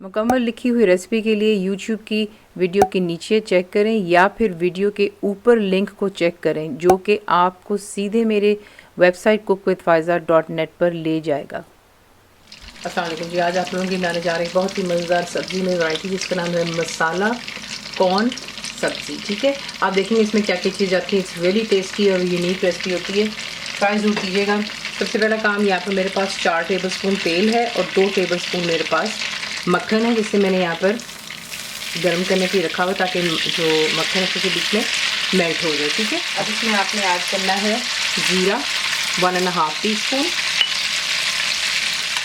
मुकम्मल लिखी हुई रेसिपी के लिए यूट्यूब की वीडियो के नीचे चेक करें या फिर वीडियो के ऊपर लिंक को चेक करें जो कि आपको सीधे मेरे वेबसाइट cookWithFaiza.net पर ले जाएगा। अस्सलाम वालेकुम जी, आज आप लोगों की बनाने जा रहे हैं बहुत ही मज़ेदार सब्ज़ी में वैरायटी जिसका नाम है मसाला कॉर्न सब्ज़ी। ठीक है, आप देखेंगे इसमें क्या क्या चीज़ आती है। इट्स वेरी टेस्टी और यूनिक रेसिपी होती है, ट्राई ज़रूर कीजिएगा। सबसे पहला काम, यहाँ पर मेरे पास 4 टेबलस्पून तेल है और 2 टेबलस्पून मेरे पास मक्खन है जिसे मैंने यहाँ पर गर्म करने के लिए रखा हुआ ताकि जो मक्खन है उसके बीच में मेल्ट हो जाए। ठीक है, अब इसमें आपने ऐड करना है जीरा 1.5 टीस्पून।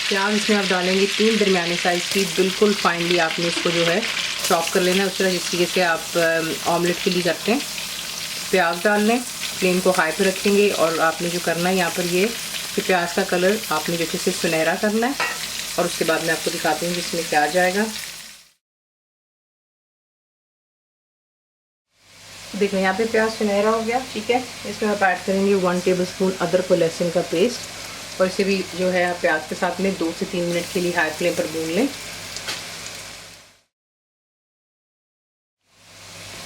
प्याज इसमें आप डालेंगे 3 दरमियाने साइज़ की, बिल्कुल फाइनली आपने इसको जो है चॉप कर लेना है उस तरह जिस तरीके से आप ऑमलेट के लिए करते हैं। प्याज डाल लें, फ्लेम को हाई पे रखेंगे और आपने जो करना है यहाँ पर ये कि प्याज का कलर आपने जो अच्छे से सुनहरा करना है और उसके बाद मैं आपको दिखाती हूँ कि इसमें क्या आ जाएगा। देखो यहाँ पे प्याज सुनहरा हो गया। ठीक है, इसमें आप ऐड करेंगे 1 टेबलस्पून अदरक और लहसुन का पेस्ट और इसे भी जो है आप प्याज के साथ में 2 से 3 मिनट के लिए हाई फ्लेम पर भून लें।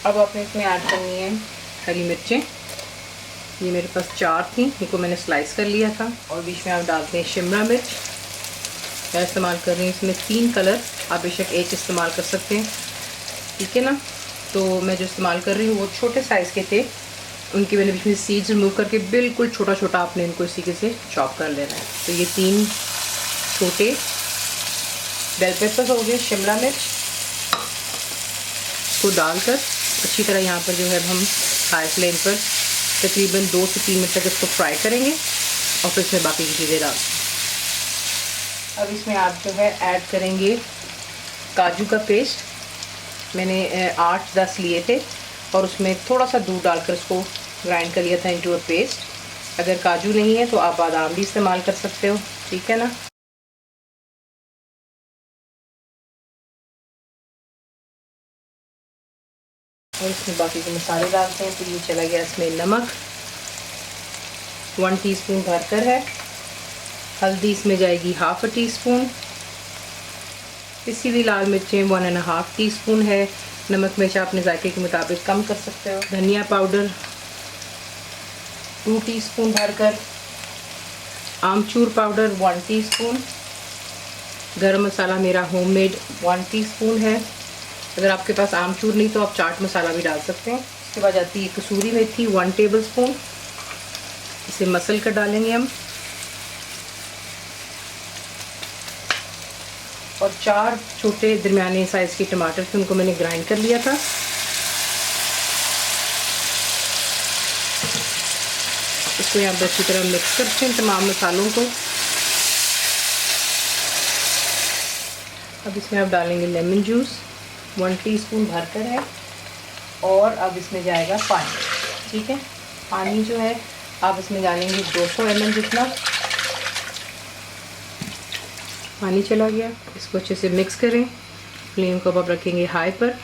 अब आपने इसमें ऐड करनी है हरी मिर्चें। ये मेरे पास 4 थी, इनको मैंने स्लाइस कर लिया था। और बीच में आप डालते हैं शिमला मिर्च। मैं इस्तेमाल कर रही हूँ इसमें 3 कलर, आप बेशक एक इस्तेमाल कर सकते हैं। ठीक है ना, तो मैं जो इस्तेमाल कर रही हूँ वो छोटे साइज़ के थे, उनके मैंने बीच में सीड्स रिमूव करके बिल्कुल छोटा छोटा आपने इनको इसी के से चॉप कर लेना है। तो ये 3 छोटे बेल पेपर्स हो गए, शिमला मिर्च को डालकर अच्छी तरह यहाँ पर जो है हम हाई फ्लेम पर तकरीबन 2 से 3 मिनट तक इसको फ्राई करेंगे और फिर इसमें बाकी की चीज़ें डाल। अब इसमें आप जो है ऐड करेंगे काजू का पेस्ट। मैंने 8-10 लिए थे और उसमें थोड़ा सा दूध डालकर उसको ग्राइंड कर लिया था इनटू अ पेस्ट। अगर काजू नहीं है तो आप बादाम भी इस्तेमाल कर सकते हो। ठीक है ना, और इसमें बाकी के मसाले डालते हैं। तो ये चला गया इसमें नमक 1 टीस्पून भरकर है, हल्दी इसमें जाएगी 1/2 टीस्पून, पिसी हुई लाल मिर्चें 1.5 टीस्पून है। नमक मिर्च अपने जायके के मुताबिक कम कर सकते हो। धनिया पाउडर 2 टीस्पून भरकर, आमचूर पाउडर 1 टीस्पून, गरम मसाला मेरा होममेड 1 टीस्पून है। अगर आपके पास आमचूर नहीं तो आप चाट मसाला भी डाल सकते हैं। उसके बाद आती है कसूरी मेथी 1 टेबलस्पून, इसे मसल कर डालेंगे हम। और 4 छोटे दरमियाने साइज़ के टमाटर थे, उनको मैंने ग्राइंड कर लिया था। इसको यहाँ पर अच्छी तरह मिक्स करते हैं तमाम मसालों को। अब इसमें आप डालेंगे लेमन जूस 1 टीस्पून भरकर है और अब इसमें जाएगा पानी। ठीक है, पानी जो है आप इसमें डालेंगे 200 ml जितना। पानी चला गया, इसको अच्छे से मिक्स करें। फ्लेम को आप रखेंगे हाई पर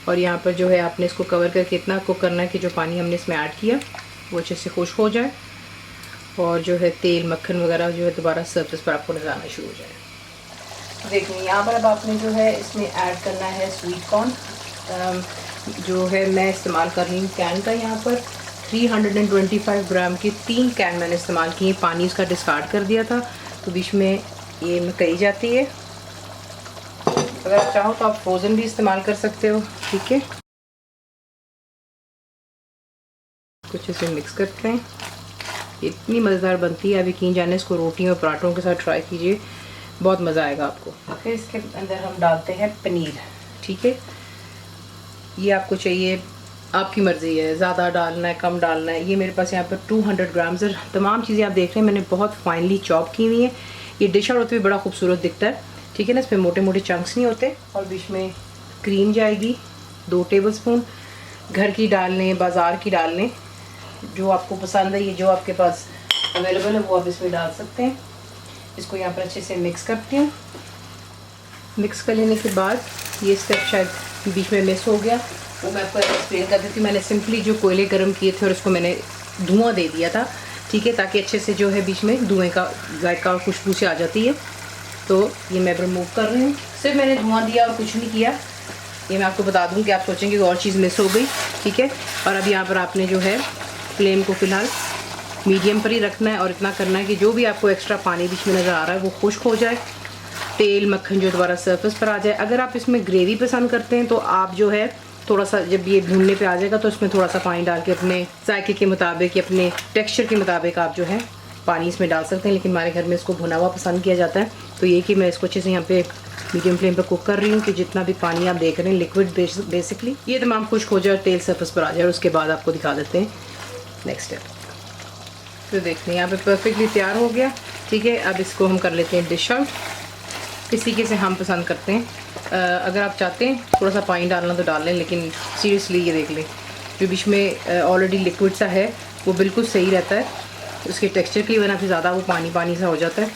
और यहाँ पर जो है आपने इसको कवर करके इतना कुक करना है कि जो पानी हमने इसमें ऐड किया वो अच्छे से खुश्क हो जाए और जो है तेल मक्खन वगैरह जो है दोबारा सरफेस पर आपको नजर आना शुरू हो जाए। देखिए यहाँ पर अब आपने जो है इसमें ऐड करना है स्वीट कॉर्न। जो है मैं इस्तेमाल कर रही हूँ कैन का, यहाँ पर 325 ग्राम के 3 कैन मैंने इस्तेमाल किए। पानी इसका डिस्कार्ड कर दिया था तो बीच में ये मकई जाती है। अगर आप चाहो तो आप फ्रोज़न भी इस्तेमाल कर सकते हो। ठीक है, कुछ इसे मिक्स करते हैं। इतनी मज़ेदार बनती है, आप यकीन जाने इसको रोटियों और पराठों के साथ ट्राई कीजिए, बहुत मज़ा आएगा आपको। फिर इसके अंदर हम डालते हैं पनीर। ठीक है, ये आपको चाहिए, आपकी मर्ज़ी है, ज़्यादा डालना है कम डालना है। ये मेरे पास यहाँ पर 200 ग्राम्स है। तमाम चीज़ें आप देख रहे हैं मैंने बहुत फाइनली चॉप की हुई है। ये डिश आउट होते हुए बड़ा खूबसूरत दिखता है। ठीक है ना, इसमें मोटे मोटे चंक्स नहीं होते। और बीच में क्रीम जाएगी 2 टेबलस्पून। घर की डाल लें, बाज़ार की डाल लें, जो आपको पसंद है, ये जो आपके पास अवेलेबल है वो आप इसमें डाल सकते हैं। इसको यहाँ पर अच्छे से मिक्स करती हूँ। मिक्स कर लेने के बाद ये स्टेप शायद बीच में मिस हो गया, वो मैं आपको एक्सप्लेन कर देती हूँ। मैंने सिंपली जो कोयले गर्म किए थे और उसको मैंने धुआं दे दिया था। ठीक है, ताकि अच्छे से जो है बीच में धुएं का जायका और खुशबू से आ जाती है। तो ये मैं रिमूव कर रही हूँ सिर्फ मैंने धुआं दिया और कुछ नहीं किया। ये मैं आपको बता दूं कि आप सोचेंगे कि और चीज़ मिस हो गई, ठीक है। और अब यहाँ पर आपने जो है फ्लेम को फ़िलहाल मीडियम पर ही रखना है और इतना करना है कि जो भी आपको एक्स्ट्रा पानी बीच में नज़र आ रहा है वो खुश्क हो जाए, तेल मक्खन जो दोबारा सरफेस पर आ जाए। अगर आप इसमें ग्रेवी पसंद करते हैं तो आप जो है थोड़ा सा, जब ये भूनने पे आ जाएगा तो इसमें थोड़ा सा पानी डाल के अपने जायके के मुताबिक या अपने टेक्सचर के मुताबिक आप जो है पानी इसमें डाल सकते हैं। लेकिन हमारे घर में इसको भुना हुआ पसंद किया जाता है, तो ये कि मैं इसको अच्छे से यहाँ पे मीडियम फ्लेम पे कुक कर रही हूँ कि जितना भी पानी आप देख रहे हैं लिक्विड बेसिकली ये तमाम खुश्क हो जाए और तेल सरफेस पर आ जाए। और उसके बाद आपको दिखा देते हैं नेक्स्ट स्टेप। तो देख लें यहाँ पे परफेक्टली तैयार हो गया, ठीक है। अब इसको हम कर लेते हैं डिश आउट। इस तरीके से हम पसंद करते हैं। अगर आप चाहते हैं थोड़ा सा पानी डालना तो डाल लें, लेकिन सीरियसली ये देख लें जो बीच में ऑलरेडी लिक्विड सा है वो बिल्कुल सही रहता है उसके टेक्सचर के लिए, वरना फिर ज़्यादा वो पानी पानी सा हो जाता है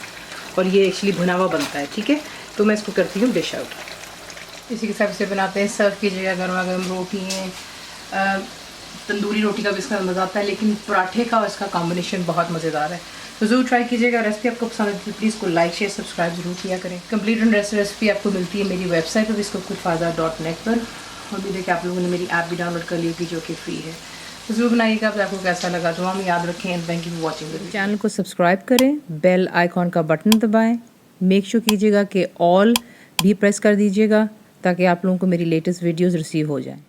और ये एक्चुअली भुना हुआ बनता है, ठीक है। तो मैं इसको करती हूँ डिश आउट। इसी के हिसाब से बनाते हैं, सर्व कीजिएगा गर्मा गर्म रोटी है, तंदूरी रोटी का भी इसका मज़ा आता है, लेकिन पराठे का और इसका कॉम्बिनेशन बहुत मज़ेदार है। तो ज़रूर ट्राई कीजिएगा। रेसिपी आपको पसंद है तो प्लीज़ को लाइक शेयर सब्सक्राइब जरूर किया करें। कंप्लीट एंड रेसिपी आपको मिलती है मेरी वेबसाइट पर biscuitfaza.net पर। और भी देखिए आप लोगों ने मेरी ऐप भी डाउनलोड कर ली थी जो कि फ्री है। तो ज़रूर बनाइएगा। आपको कैसा लगा तो हम याद रखें। And thank you for watching. Channel को सब्सक्राइब करें, बेल आइकॉन का बटन दबाएं, मेक श्योर कीजिएगा कि ऑल भी प्रेस कर दीजिएगा ताकि आप लोगों को मेरी लेटेस्ट वीडियोज़ रिसीव हो जाएँ।